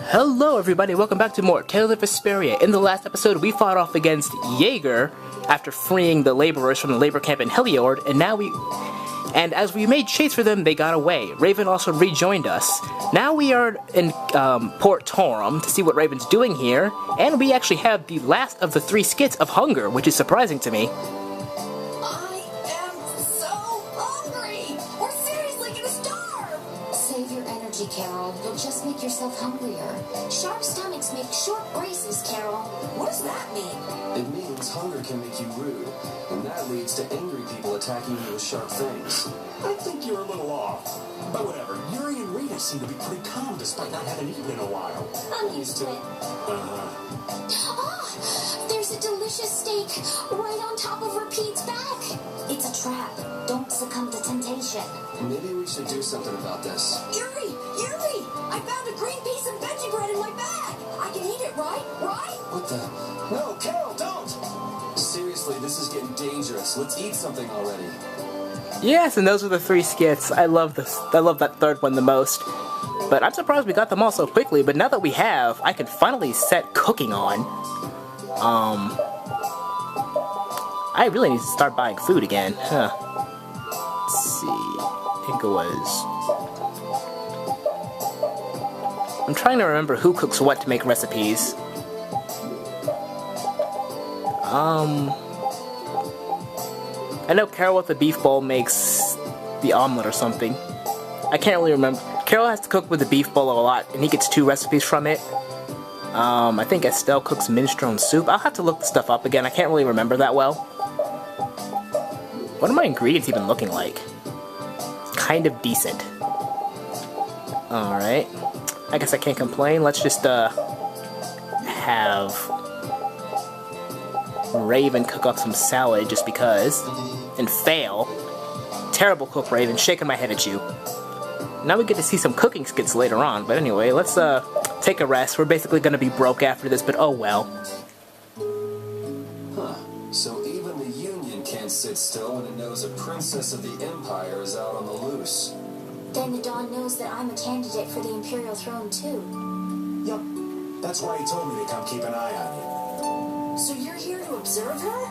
Hello everybody, welcome back to more Tales of Vesperia. In the last episode, we fought off against Jaeger after freeing the laborers from the labor camp in Heliord, and as we made chase for them, they got away. Raven also rejoined us. Now we are in Port Torum to see what Raven's doing here, and we actually have the last of the 3 skits of hunger, which is surprising to me. I am so hungry! We're seriously gonna starve! Save your energy, Carol. You'll just make yourself hungrier. Sharp stomachs make short braces, Carol. What does that mean? It means hunger can make you rude, and that leads to angry people attacking you with sharp things. I think you're a little off. But whatever, Yuri and Rita seem to be pretty calm despite not having eaten in a while. I'm used to it. Ah, there's a delicious steak right on top of Repeat's back. It's a trap. Don't succumb to temptation. Maybe we should do something about this. Yuri! Yuri! I found a green piece of veggie bread in my bag! I can eat it, right? Right? What the? No, Carol, don't! Seriously, this is getting dangerous. Let's eat something already. Yes, and those are the 3 skits. I love this. I love that 3rd one the most. But I'm surprised we got them all so quickly, but now that we have, I can finally set cooking on. I really need to start buying food again. Huh. Let's see. I think it was... I'm trying to remember who cooks what to make recipes. I know Carol with the beef bowl makes the omelet or something. I can't really remember. Carol has to cook with the beef bowl a lot, and he gets 2 recipes from it. I think Estelle cooks minestrone soup. I'll have to look the stuff up again. I can't really remember that well. What are my ingredients even looking like? It's kind of decent. Alright. I guess I can't complain. Let's just, have Raven cook up some salad just because. And fail. Terrible cook, Raven. Shaking my head at you. Now we get to see some cooking skits later on. But anyway, let's, take a rest. We're basically gonna be broke after this, but oh well. Huh. So even the Union can't sit still when it knows a princess of the Empire is out on the loose. Then the Dawn knows that I'm a candidate for the Imperial throne, too. Yup. That's why he told me to come keep an eye on you. So you're here to observe her?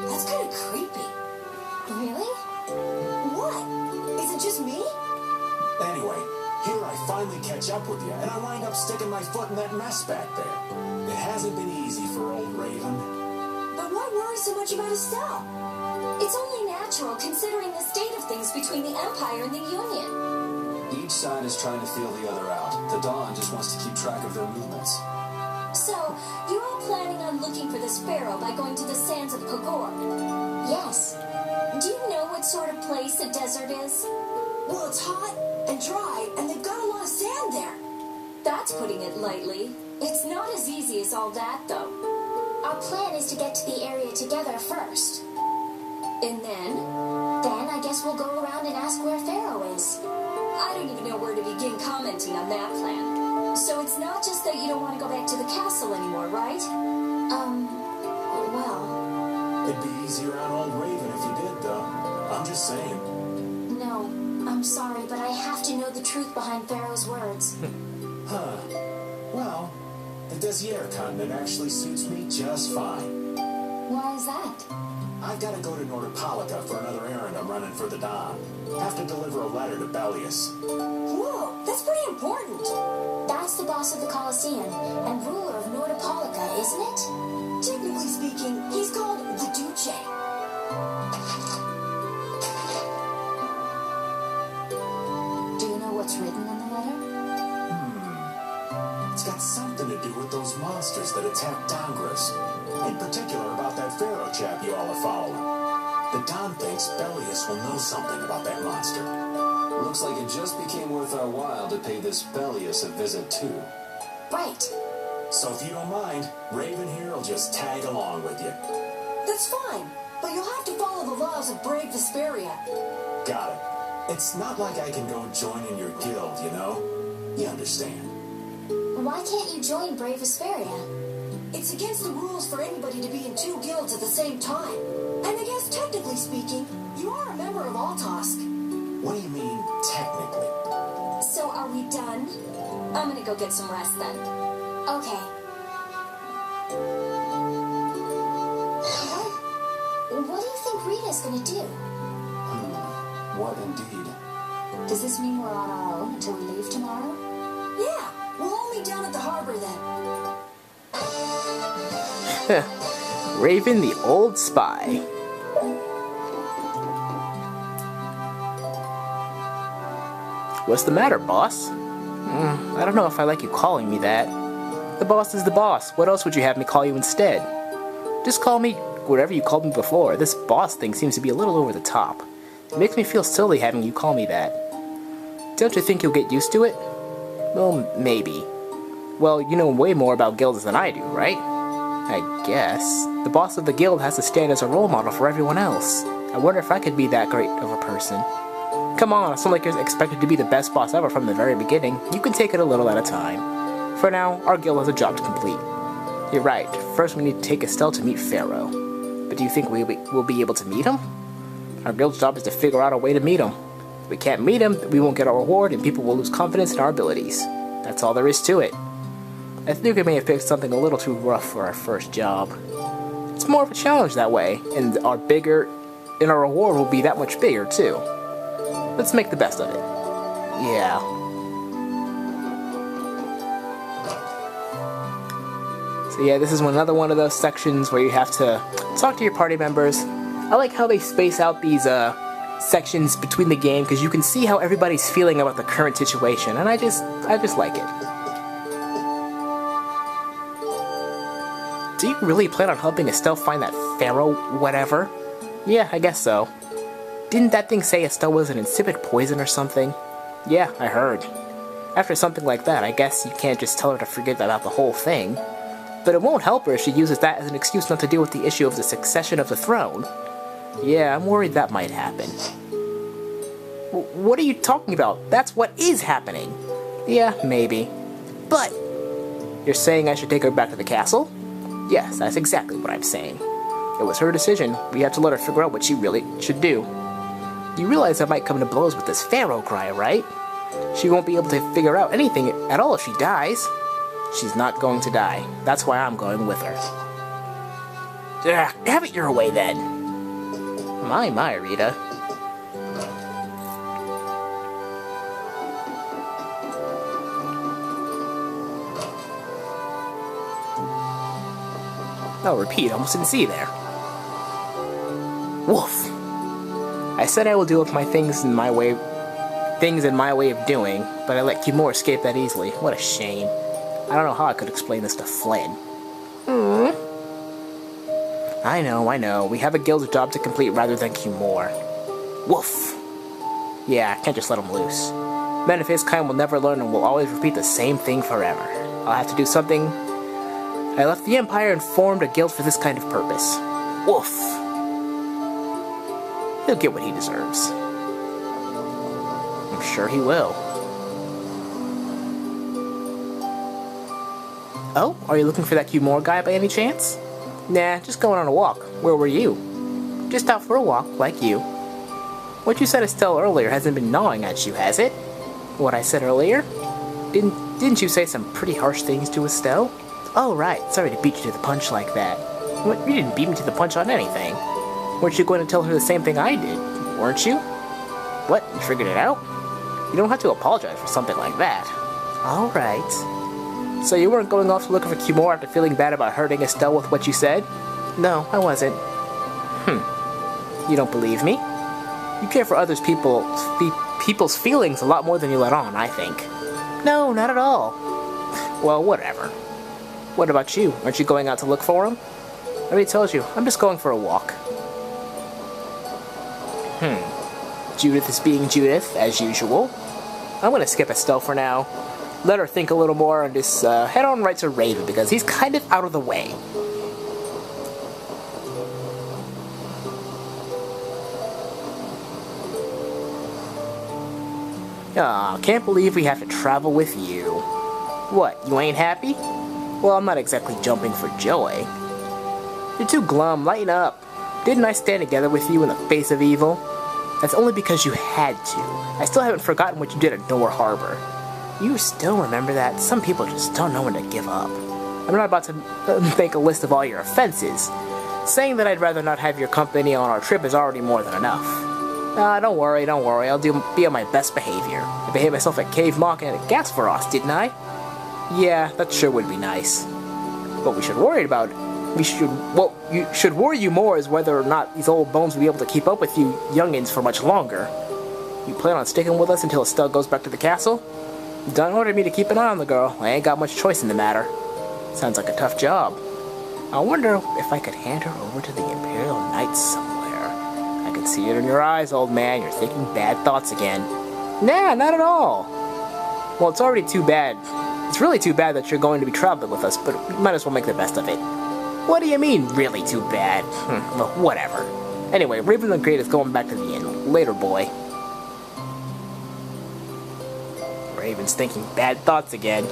That's kind of creepy. Really? What? Is it just me? Anyway, here I finally catch up with you, and I wind up sticking my foot in that mess back there. It hasn't been easy for old Raven. But why worry so much about Estelle? It's only natural considering the state of things between the Empire and the Union. Each side is trying to feel the other out. The Dawn just wants to keep track of their movements. So, you're all planning on looking for this pharaoh by going to the sands of Kogor? Yes. Do you know what sort of place the desert is? Well, it's hot and dry, and they've got a lot of sand there. That's putting it lightly. It's not as easy as all that, though. Our plan is to get to the area together first. And then? Then I guess we'll go around and ask where Pharaoh is. I don't even know where to begin commenting on that plan. So it's not just that you don't want to go back to the castle anymore, right? Well... It'd be easier on old Raven if you did, though. I'm just saying. No, I'm sorry, but I have to know the truth behind Pharaoh's words. Huh. Well, the Desier continent actually suits me just fine. Why is that? I've got to go to Nordopolica for another errand I'm running for the Don. Have to deliver a letter to Bellius. Whoa, that's pretty important. That's the boss of the Colosseum and ruler of Nordopolica, isn't it? Technically speaking, he's called the Duce. Do you know what's written in the letter? It's got something to do with those monsters that attacked Dongres. In particular about that Pharaoh chap you all are following. The Don thinks Bellius will know something about that monster. Looks like it just became worth our while to pay this Bellius a visit too. Right. So if you don't mind, Raven here will just tag along with you. That's fine, but you'll have to follow the laws of brave Vesperia. Got it. It's not like I can go join in your guild, you know? You understand. Why can't you join Brave Vesperia? It's against the rules for anybody to be in 2 guilds at the same time. And I guess technically speaking, you are a member of Altosk. What do you mean, technically? So our Are we done? I'm gonna go get some rest then. Okay. What do you think Rita's gonna do? What indeed? Does this mean we're on our own until we leave tomorrow? Yeah, we'll all meet down at the harbor then. Raven the old spy. What's the matter, boss? I don't know if I like you calling me that. The boss is the boss. What else would you have me call you instead? Just call me whatever you called me before. This boss thing seems to be a little over the top. It makes me feel silly having you call me that. Don't you think you'll get used to it? Well, maybe. Well, you know way more about guilds than I do, right? I guess. The boss of the guild has to stand as a role model for everyone else. I wonder if I could be that great of a person. Come on, it's not like you're expected to be the best boss ever from the very beginning. You can take it a little at a time. For now, our guild has a job to complete. You're right. First we need to take Estelle to meet Pharaoh. But do you think we'll be able to meet him? Our guild's job is to figure out a way to meet him. If we can't meet him, we won't get our reward and people will lose confidence in our abilities. That's all there is to it. I think we may have picked something a little too rough for our first job. It's more of a challenge that way, and our reward will be that much bigger too. Let's make the best of it. Yeah. So yeah, this is another one of those sections where you have to talk to your party members. I like how they space out these sections between the game because you can see how everybody's feeling about the current situation, and I just like it. Do you really plan on helping Estelle find that Pharaoh whatever? Yeah, I guess so. Didn't that thing say Estelle was an insipid poison or something? Yeah, I heard. After something like that, I guess you can't just tell her to forget about the whole thing. But it won't help her if she uses that as an excuse not to deal with the issue of the succession of the throne. Yeah, I'm worried that might happen. What are you talking about? That's what is happening. Yeah, maybe. But, you're saying I should take her back to the castle? Yes, that's exactly what I'm saying. It was her decision. We have to let her figure out what she really should do. You realize I might come to blows with this Pharaoh cry, right? She won't be able to figure out anything at all if she dies. She's not going to die. That's why I'm going with her. Have it your way then. My, Rita. I'll repeat, almost didn't see there. Woof. I said I will deal with my things in my way of doing, but I let Kimura escape that easily. What a shame. I don't know how I could explain this to Flynn. I know. We have a guild job to complete rather than Kimura. Woof. Yeah, I can't just let him loose. Men of his kind will never learn and will always repeat the same thing forever. I'll have to do something. I left the Empire and formed a guild for this kind of purpose. Woof. He'll get what he deserves. I'm sure he will. Oh, are you looking for that Kimura guy by any chance? Nah, just going on a walk. Where were you? Just out for a walk, like you. What you said Estelle earlier hasn't been gnawing at you, has it? What I said earlier? Didn't you say some pretty harsh things to Estelle? Oh, right. Sorry to beat you to the punch like that. What, you didn't beat me to the punch on anything. Weren't you going to tell her the same thing I did? Weren't you? What? You figured it out? You don't have to apologize for something like that. Alright. So you weren't going off to look for Kimura after feeling bad about hurting Estelle with what you said? No, I wasn't. You don't believe me? You care for others people's feelings a lot more than you let on, I think. No, not at all. Well, whatever. What about you? Aren't you going out to look for him? I already told you, I'm just going for a walk. Judith is being Judith, as usual. I'm gonna skip Estelle for now. Let her think a little more and just head on right to Raven, because he's kind of out of the way. Aw, can't believe we have to travel with you. What, you ain't happy? Well, I'm not exactly jumping for joy. You're too glum, lighten up. Didn't I stand together with you in the face of evil? That's only because you had to. I still haven't forgotten what you did at Door Harbor. You still remember that? Some people just don't know when to give up. I'm not about to make a list of all your offenses. Saying that I'd rather not have your company on our trip is already more than enough. Don't worry. I'll be on my best behavior. I behaved myself at Cave Mock and at Gasparos, didn't I? Yeah, that sure would be nice. What we should worry you more is whether or not these old bones will be able to keep up with you youngins for much longer. You plan on sticking with us until Estelle goes back to the castle? Don't order me to keep an eye on the girl. I ain't got much choice in the matter. Sounds like a tough job. I wonder if I could hand her over to the Imperial Knights somewhere. I can see it in your eyes, old man. You're thinking bad thoughts again. Nah, not at all. Well, it's already too bad. It's really too bad that you're going to be traveling with us, but we might as well make the best of it. What do you mean, really too bad? Well, whatever. Anyway, Raven the Great is going back to the inn. Later, boy. Raven's thinking bad thoughts again.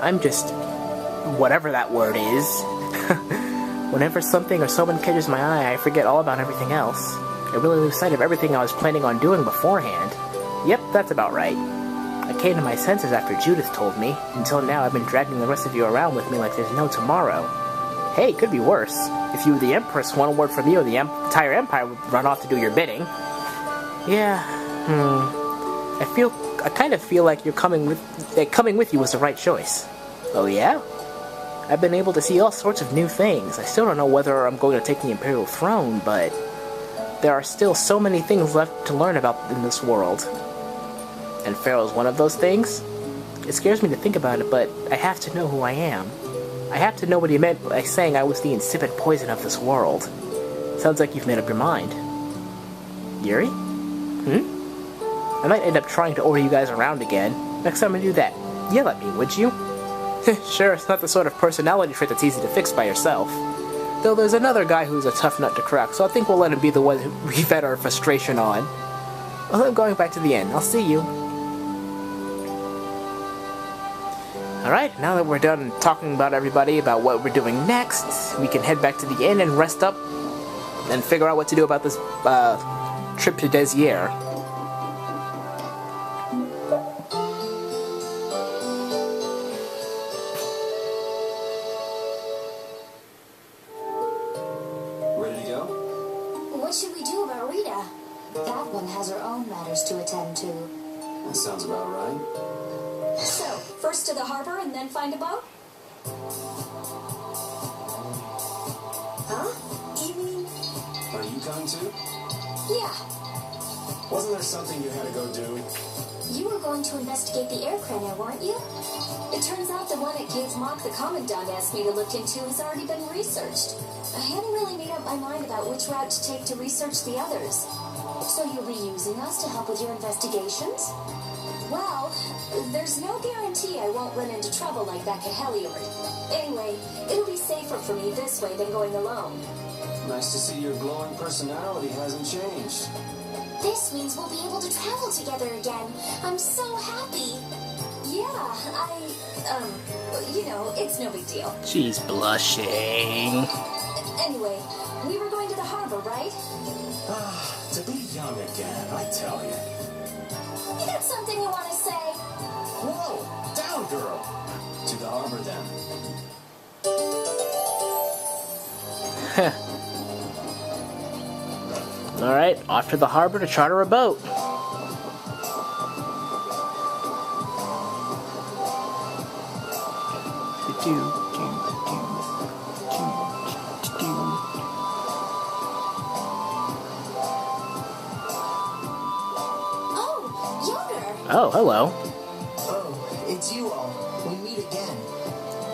I'm just... whatever that word is. Whenever something or someone catches my eye, I forget all about everything else. I really lose sight of everything I was planning on doing beforehand. Yep, that's about right. I came to my senses after Judith told me. Until now, I've been dragging the rest of you around with me like there's no tomorrow. Hey, it could be worse. If you were the Empress, one word from you and the entire Empire would run off to do your bidding. Yeah, I kind of feel like coming with you was the right choice. Oh yeah? I've been able to see all sorts of new things. I still don't know whether I'm going to take the Imperial throne, but there are still so many things left to learn about in this world. And Pharaoh's one of those things? It scares me to think about it, but I have to know who I am. I have to know what he meant by saying I was the insipid poison of this world. Sounds like you've made up your mind. Yuri? I might end up trying to order you guys around again. Next time I do that, yell at me, would you? Sure, it's not the sort of personality trait that's easy to fix by yourself. Though there's another guy who's a tough nut to crack, so I think we'll let him be the one who we vent our frustration on. Well, I'm going back to the inn. I'll see you. Alright, now that we're done talking about everybody, about what we're doing next, we can head back to the inn and rest up and figure out what to do about this trip to Desier. To attend to. That sounds about right. So, first to the harbor and then find a boat? Huh? You mean... Are you going to? Yeah. Wasn't there something you had to go do? You were going to investigate the air craner, weren't you? It turns out the one at Cave Mock the Commandant asked me to look into has already been researched. I hadn't really made up my mind about which route to take to research the others. So you'll be using us to help with your investigations? Well, there's no guarantee I won't run into trouble like back at Heliord. Anyway, it'll be safer for me this way than going alone. Nice to see your glowing personality hasn't changed. This means we'll be able to travel together again. I'm so happy. Yeah, it's no big deal. She's blushing. Anyway, we were going to the harbor, right? To be young again, I tell you. You got something you want to say? Whoa! Down, girl! To the harbor, then. Alright, off to the harbor to charter a boat. Oh, hello. Oh, it's you all. We meet again.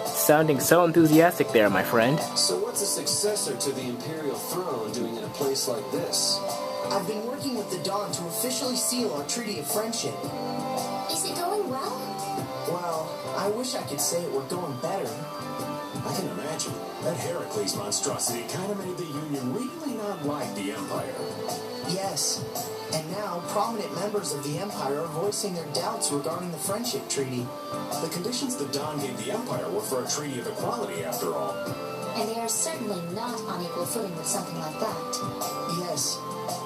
Sounding so enthusiastic there, my friend. So what's a successor to the Imperial throne doing in a place like this? I've been working with the Dawn to officially seal our Treaty of Friendship. Is it going well? Well, I wish I could say it were going better. I can imagine. That Heracles monstrosity kind of made the Union really not like the Empire. Yes. And now, prominent members of the Empire are voicing their doubts regarding the Friendship Treaty. The conditions the Don gave the Empire were for a treaty of equality, after all. And they are certainly not on equal footing with something like that. Yes.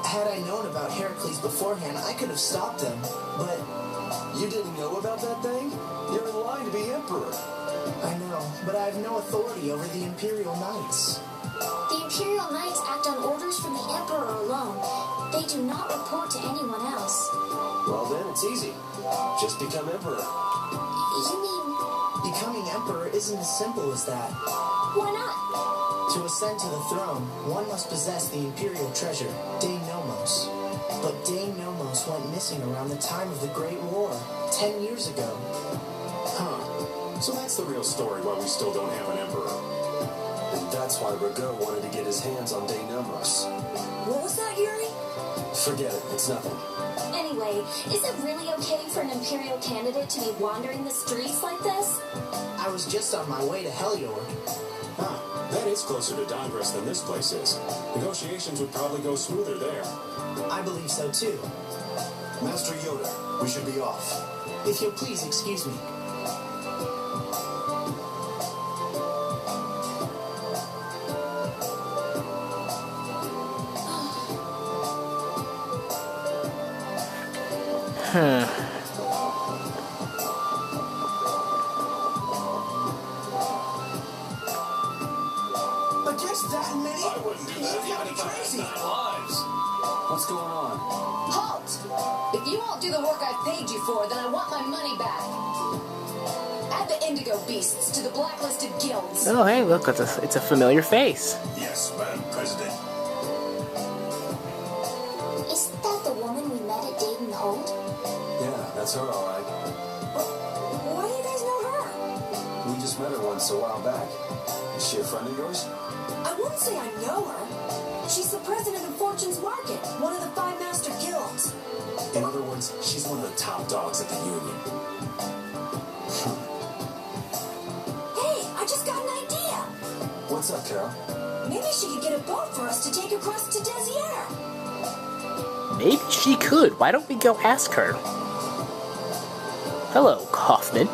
Had I known about Heracles beforehand, I could have stopped them, but You didn't know about that thing? You're in line to be emperor. I know, but I have no authority over the Imperial Knights. The Imperial Knights act on orders from the Emperor alone. They do not report to anyone else. Well, then it's easy. Just become emperor. You mean, Becoming emperor isn't as simple as that. why not? To ascend to the throne, one must possess the imperial treasure, De Nomos. But De Nomos went missing around the time of the Great War, 10 years ago. Huh. So that's the real story why we still don't have an emperor. And that's why Rago wanted to get his hands on De Nomos. What was that, Yuri? Forget it, it's nothing. Anyway, is it really okay for an Imperial candidate to be wandering the streets like this? I was just on my way to Heliord. Huh. That is closer to Dongress than this place is. Negotiations would probably go smoother there. I believe so too. Master Yoda, we should be off. If you'll please excuse me. But just that many? I wouldn't do that You even gotta be if I had crazy. 9 lives. What's going on? Halt! If you won't do the work I paid you for, then I want my money back. Add the indigo beasts to the blacklisted guilds. Oh, hey, look, it's a familiar face. Yes, Madam President. Is that the woman we met at Dayton Hold? Yeah, that's her, all right. Why do you guys know her? We just met her once a while back. Is she a friend of yours? I wouldn't say I know her. She's the president of Fortune's Market, one of the 5 master guilds. In other words, she's one of the top dogs at the Union. Hey, I just got an idea. What's up, Carol? Maybe she could get a boat for us to take across to Desier. Maybe she could. Why don't we go ask her? Hello, Kaufman.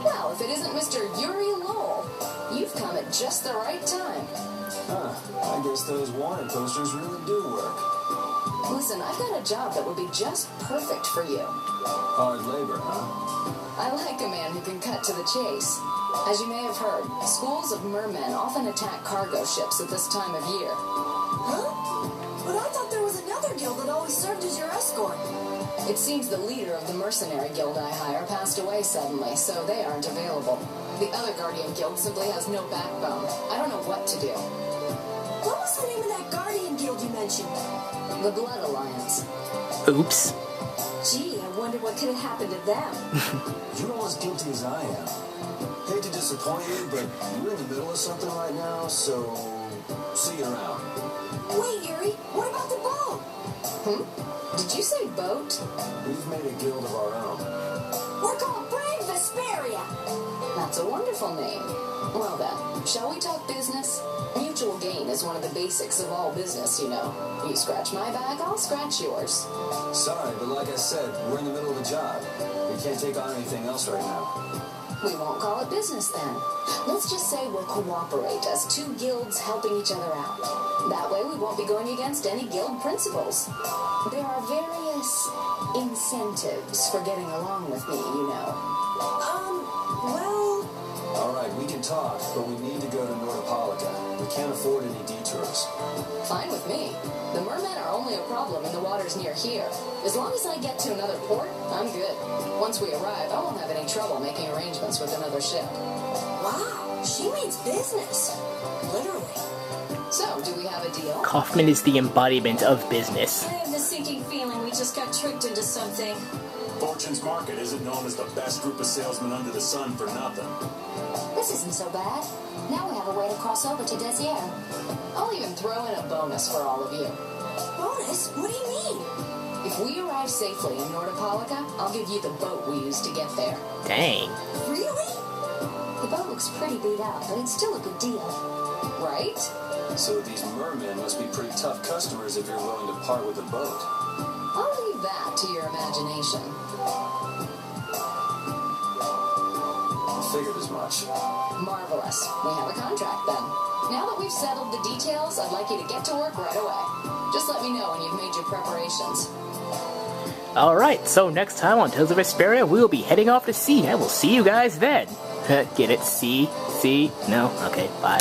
Well, if it isn't Mr. Yuri Lowell, you've come at just the right time. Huh, I guess those wanted posters really do work. Listen, I've got a job that would be just perfect for you. Hard labor, huh? I like a man who can cut to the chase. As you may have heard, schools of mermen often attack cargo ships at this time of year. Huh? But I thought there was another guild that always served as your escort. It seems the leader of the mercenary guild I hire passed away suddenly, so they aren't available. The other guardian guild simply has no backbone. I don't know what to do. What was the name of that guardian guild you mentioned? The Blood Alliance. Oops. Gee, I wonder what could have happened to them. You're as guilty as I am. Hate to disappoint you, but we're in the middle of something right now, so see you around. Wait, Yuri, what about the boat? Did you say boat? We've made a guild of our own. We're called Brave Vesperia. That's a wonderful name. Well then, shall we talk business? Mutual gain is one of the basics of all business, you know. You scratch my back, I'll scratch yours. Sorry, but like I said, we're in the middle of a job. We can't take on anything else right now. We won't call it business then. Let's just say we'll cooperate as 2 guilds helping each other out. That way we won't be going against any guild principles. There are various incentives for getting along with me, you know. Well, All right, we can talk, but we need to go to Nordopolica. We can't afford any detours. Fine with me. The mermen are only a problem in the waters near here. As long as I get to another port, I'm good. Once we arrive, I won't have any trouble making arrangements with another ship. wow, she means business. Literally. So, do we have a deal? Kaufman is the embodiment of business. I have the sinking feeling we just got tricked into something. Fortune's Market isn't known as the best group of salesmen under the sun for nothing. This isn't so bad. Now we have a way to cross over to Desier. I'll even throw in a bonus for all of you. Bonus? What do you mean? If we arrive safely in Nordopolica, I'll give you the boat we used to get there. Dang. Really? The boat looks pretty beat up, but it's still a good deal. Right? So these mermen must be pretty tough customers if you're willing to part with a boat. I'll leave that to your imagination. Figured as much. Marvelous. We have a contract then. Now that we've settled the details, I'd like you to get to work right away. Just let me know when you've made your preparations. Alright, so next time on Tales of Vesperia, we will be heading off to sea. I will see you guys then. Get it? Sea? No? Okay, bye.